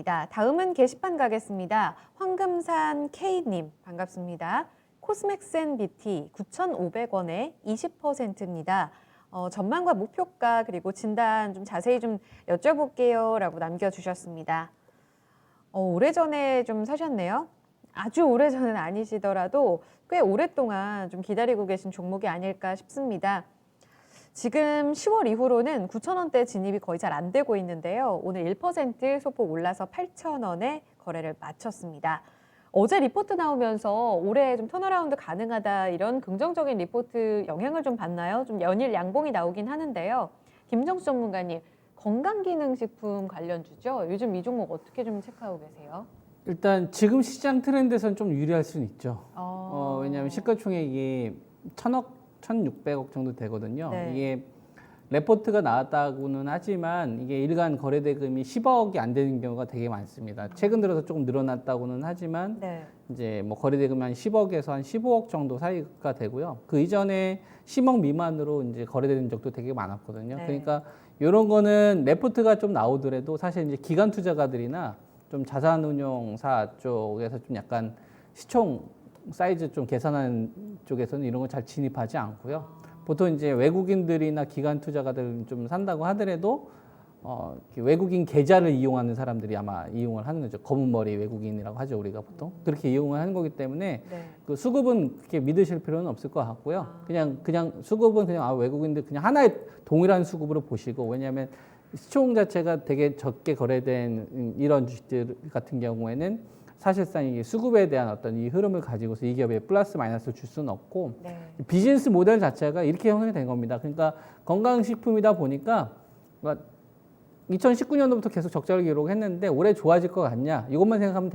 다음은 게시판 가겠습니다. 황금산 K님 반갑습니다. 코스맥스 NBT 9,500원에 20%입니다. 전망과 목표가 그리고 진단 좀 자세히 좀 여쭤볼게요 라고 남겨주셨습니다. 오래전에 좀 사셨네요. 아주 오래전은 아니시더라도 꽤 오랫동안 좀 기다리고 계신 종목이 아닐까 싶습니다. 지금 10월 이후로는 9,000원대 진입이 거의 잘 안 되고 있는데요. 오늘 1% 소폭 올라서 8,000원에 거래를 마쳤습니다. 어제 리포트 나오면서 올해 좀 턴어라운드 가능하다 이런 긍정적인 리포트 영향을 좀 받나요? 좀 연일 양봉이 나오긴 하는데요. 김정수 전문가님, 건강기능식품 관련주죠? 요즘 이 종목 어떻게 좀 체크하고 계세요? 일단 지금 시장 트렌드에서는 좀 유리할 수는 있죠. 왜냐하면 시가총액이 1,000억, 1,600억 정도 되거든요. 네. 이게 레포트가 나왔다고는 하지만 이게 일간 거래 대금이 10억이 안 되는 경우가 되게 많습니다. 최근 들어서 조금 늘어났다고는 하지만 네. 이제 뭐 거래 대금이 한 10억에서 한 15억 정도 사이가 되고요. 그 이전에 10억 미만으로 이제 거래되는 적도 되게 많았거든요. 네. 그러니까 이런 거는 레포트가 좀 나오더라도 사실 이제 기관 투자가들이나 좀 자산운용사 쪽에서 좀 약간 시총 사이즈 좀 계산하는 쪽에서는 이런 거 잘 진입하지 않고요. 보통 이제 외국인들이나 기관 투자가들 좀 산다고 하더라도 외국인 계좌를 이용하는 사람들이 아마 이용을 하는 거죠. 검은 머리 외국인이라고 하죠, 우리가 보통. 그렇게 이용을 하는 거기 때문에 네. 그 수급은 그렇게 믿으실 필요는 없을 것 같고요. 그냥 수급은 그냥 외국인들 그냥 하나의 동일한 수급으로 보시고, 왜냐하면 시총 자체가 되게 적게 거래된 이런 주식들 같은 경우에는 사실상 이게 수급에 대한 어떤 이 흐름을 가지고서 이 기업에 플러스 마이너스를 줄 수는 없고, 네. 비즈니스 모델 자체가 이렇게 형성이 된 겁니다. 그러니까 건강식품이다 보니까 2019년도부터 계속 적자를 기록했는데 올해 좋아질 것 같냐? 이것만 생각하면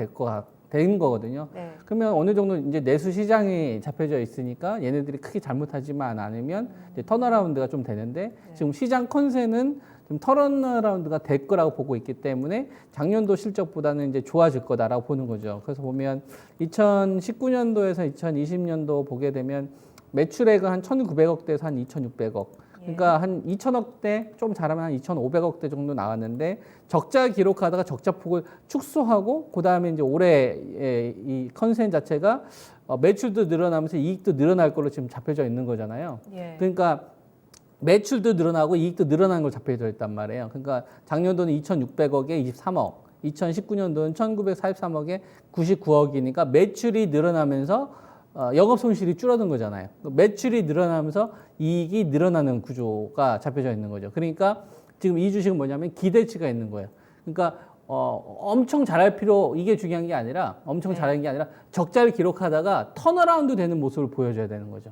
되는 거거든요. 네. 그러면 어느 정도 이제 내수 시장이 잡혀져 있으니까 얘네들이 크게 잘못하지만 않으면 이제 턴어라운드가 좀 되는데, 지금 시장 컨센은 좀 턴어라운드가 될 거라고 보고 있기 때문에 작년도 실적보다는 이제 좋아질 거다라고 보는 거죠. 그래서 보면 2019년도에서 2020년도 보게 되면 매출액은 한 1,900억대에서 한 2,600억. 그러니까 한 2,000억대, 좀 잘하면 한 2,500억대 정도 나왔는데, 적자 기록하다가 적자 폭을 축소하고, 그 다음에 이제 올해 이 컨센 자체가 매출도 늘어나면서 이익도 늘어날 걸로 지금 잡혀져 있는 거잖아요. 예. 그러니까 매출도 늘어나고 이익도 늘어나는 걸 잡혀져 있단 말이에요. 그러니까 작년도는 2,600억에 23억, 2019년도는 1,943억에 99억이니까 매출이 늘어나면서 영업 손실이 줄어든 거잖아요. 매출이 늘어나면서 이익이 늘어나는 구조가 잡혀져 있는 거죠. 그러니까 지금 이 주식은 뭐냐면 기대치가 있는 거예요. 그러니까 엄청 잘할 필요, 이게 중요한 게 아니라, 엄청 잘하는 게 아니라 적자를 기록하다가 턴어라운드 되는 모습을 보여줘야 되는 거죠.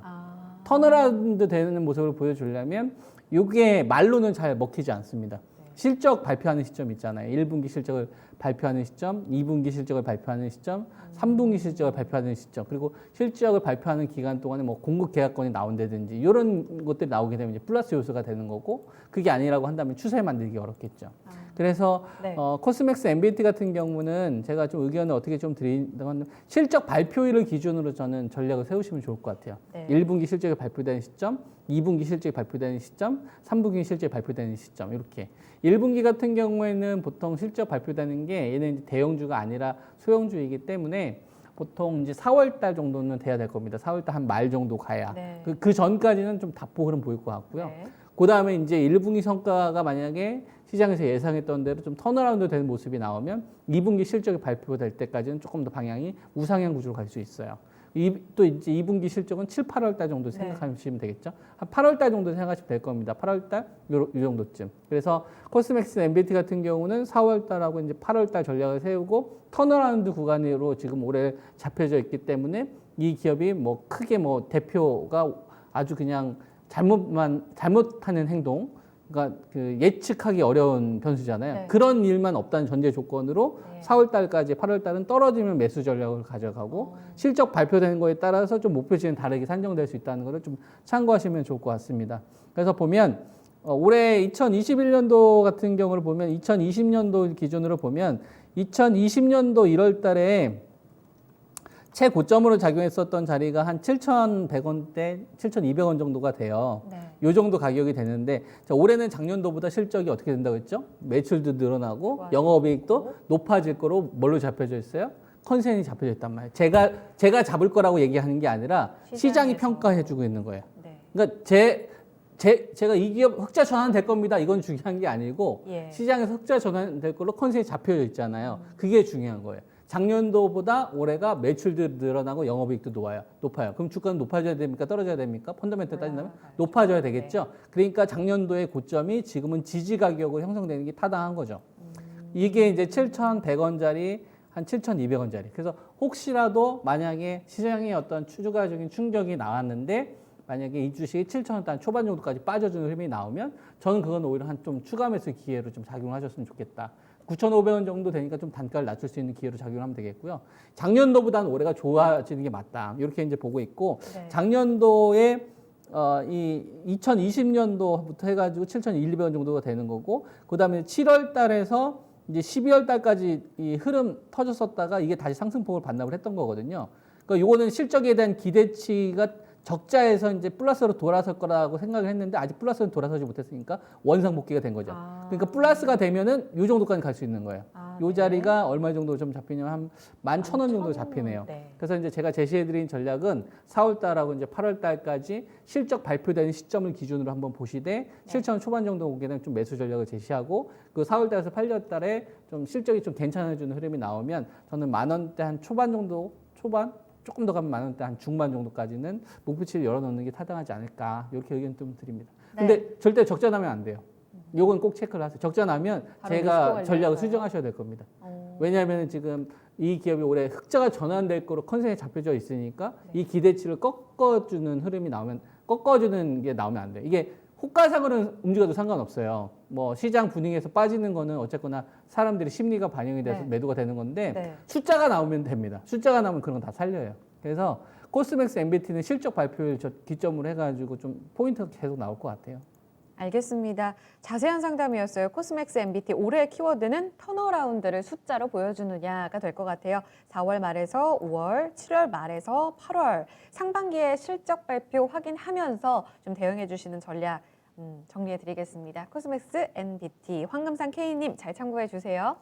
턴어라운드 되는 모습을 보여주려면 이게 말로는 잘 먹히지 않습니다. 실적 발표하는 시점 있잖아요. 1분기 실적을 발표하는 시점, 2분기 실적을 발표하는 시점, 3분기 실적을 발표하는 시점, 그리고 실적을 발표하는 기간 동안에 뭐 공급 계약건이 나온다든지 이런 것들이 나오게 되면 이제 플러스 요소가 되는 거고, 그게 아니라고 한다면 추세 만들기 어렵겠죠. 그래서 네. 코스맥스 NBT 같은 경우는 제가 좀 의견을 어떻게 좀 드린다면, 실적 발표일을 기준으로 저는 전략을 세우시면 좋을 것 같아요. 네. 1분기 실적이 발표되는 시점, 2분기 실적이 발표되는 시점, 3분기 실적이 발표되는 시점, 이렇게. 1분기 같은 경우에는 보통 실적 발표되는 게 얘는 이제 대형주가 아니라 소형주이기 때문에 보통 이제 4월 달 정도는 돼야 될 겁니다. 4월 달 한 말 정도 가야. 네. 그 전까지는 좀 답보 흐름 보일 것 같고요. 네. 그 다음에 이제 1분기 성과가 만약에 시장에서 예상했던 대로 좀 턴어라운드 되는 모습이 나오면 2분기 실적이 발표될 때까지는 조금 더 방향이 우상향 구조로 갈 수 있어요. 또 이제 2분기 실적은 7, 8월 달 정도 생각하시면 되겠죠. 한 8월 달 정도 생각하시면 될 겁니다. 8월 달 이 정도쯤. 그래서 코스맥스 NBT 같은 경우는 4월 달하고 이제 8월 달 전략을 세우고 턴어라운드 구간으로 지금 올해 잡혀져 있기 때문에 이 기업이 뭐 크게 뭐 대표가 아주 그냥 잘못하는 행동, 그러니까 그 예측하기 어려운 변수잖아요. 네. 그런 일만 없다는 전제 조건으로 네. 4월 달까지 8월 달은 떨어지면 매수 전략을 가져가고, 실적 발표되는 거에 따라서 좀 목표치는 다르게 산정될 수 있다는 것을 좀 참고하시면 좋을 것 같습니다. 그래서 보면 올해 2021년도 같은 경우를 보면 2020년도 기준으로 보면 2020년도 1월 달에 최고점으로 작용했었던 자리가 한 7,100원대, 7,200원 정도가 돼요. 네. 요 정도 가격이 되는데 자, 올해는 작년도보다 실적이 어떻게 된다고 했죠? 매출도 늘어나고 좋아요. 영업이익도 높아질 거로 뭘로 잡혀져 있어요? 컨센이 잡혀져 있단 말이에요. 제가 잡을 거라고 얘기하는 게 아니라 시장이 시장에서. 평가해주고 있는 거예요. 네. 그러니까 제가 이 기업 흑자 전환될 겁니다. 이건 중요한 게 아니고 예. 시장에서 흑자 전환될 걸로 컨센이 잡혀져 있잖아요. 그게 중요한 거예요. 작년도보다 올해가 매출도 늘어나고 영업이익도 높아요. 그럼 주가는 높아져야 됩니까? 떨어져야 됩니까? 펀더멘털 따진다면 높아져야 되겠죠. 그러니까 작년도의 고점이 지금은 지지 가격으로 형성되는 게 타당한 거죠. 이게 이제 7,100원짜리 한 7,200원짜리. 그래서 혹시라도 만약에 시장에 어떤 추가적인 충격이 나왔는데 만약에 이 주식이 7,000원 초반 정도까지 빠져주는 흐름이 나오면 저는 그건 오히려 한 좀 추가 매수 기회로 좀 작용하셨으면 좋겠다. 9,500원 정도 되니까 좀 단가를 낮출 수 있는 기회로 작용하면 되겠고요. 작년도보다는 올해가 좋아지는 게 맞다. 이렇게 이제 보고 있고 네. 작년도에 이 2020년도부터 해가지고 7,200원 정도가 되는 거고 그다음에 7월 달에서 이제 12월 달까지 이 흐름 터졌었다가 이게 다시 상승폭을 반납을 했던 거거든요. 그러니까 요거는 실적에 대한 기대치가 적자에서 이제 플러스로 돌아설 거라고 생각을 했는데 아직 플러스는 돌아서지 못했으니까 원상복귀가 된 거죠. 그러니까 플러스가 되면은 요 정도까지 갈 수 있는 거예요. 요 네. 자리가 얼마 정도 좀 잡히냐면 한 11,000원 정도 잡히네요. 네. 그래서 이제 제가 제시해드린 전략은 4월 달하고 이제 8월 달까지 실적 발표되는 시점을 기준으로 한번 보시되 7,000원 초반 정도 오게 되면 좀 매수 전략을 제시하고 그 4월 달에서 8월 달에 좀 실적이 좀 괜찮아지는 흐름이 나오면 저는 10,000원대 한 초반 정도 조금 더 가면 10,000원대 한 중반 정도까지는 목표치를 열어놓는 게 타당하지 않을까 이렇게 의견 좀 드립니다. 근데 절대 적자 나면 안 돼요. 요건 꼭 체크를 하세요. 적자 나면 바로 제가 리스크 전략을 관리할까요? 수정하셔야 될 겁니다. 왜냐하면 지금 이 기업이 올해 흑자가 전환될 거로 컨센이 잡혀져 있으니까 이 기대치를 꺾어주는 흐름이 나오면 꺾어주는 게 나오면 안 돼요. 이게 호가상으로는 움직여도 상관없어요. 뭐 시장 분위기에서 빠지는 거는 어쨌거나 사람들이 심리가 반영이 돼서 네. 매도가 되는 건데 네. 숫자가 나오면 됩니다. 숫자가 나오면 그런 건 다 살려요. 그래서 코스맥스 MBT는 실적 발표일 기점으로 해가지고 좀 포인트가 계속 나올 것 같아요. 알겠습니다. 자세한 상담이었어요. 코스맥스 MBT 올해의 키워드는 턴어라운드를 숫자로 보여주느냐가 될 것 같아요. 4월 말에서 5월, 7월 말에서 8월 상반기에 실적 발표 확인하면서 좀 대응해 주시는 전략 정리해 드리겠습니다. 코스맥스 MBT 황금산 K님 잘 참고해 주세요.